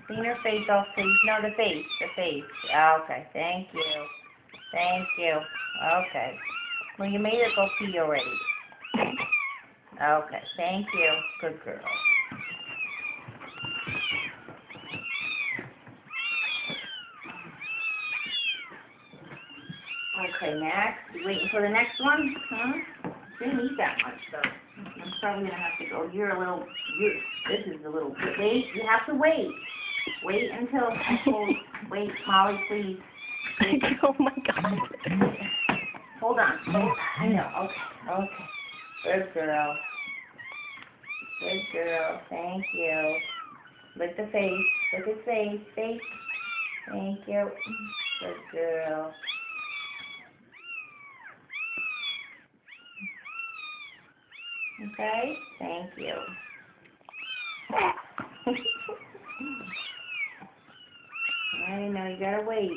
Clean her face off, please. No, the face. The face. Okay, thank you. Thank you. Okay. Well, you made her go pee already. Okay, thank you. Good girl. Okay, next. You waiting for the next one? Huh? Didn't eat that much, though. I'm probably going to have to go. This is a little bit. Wait, you have to wait. Wait until I hold. Wait, Molly, please. Oh my God. Hold on. I know. Okay. Good girl. Good girl. Thank you. Lick the face. Lick his face. Face. Thank you. Good girl. Okay? Thank you. I know, you gotta wait.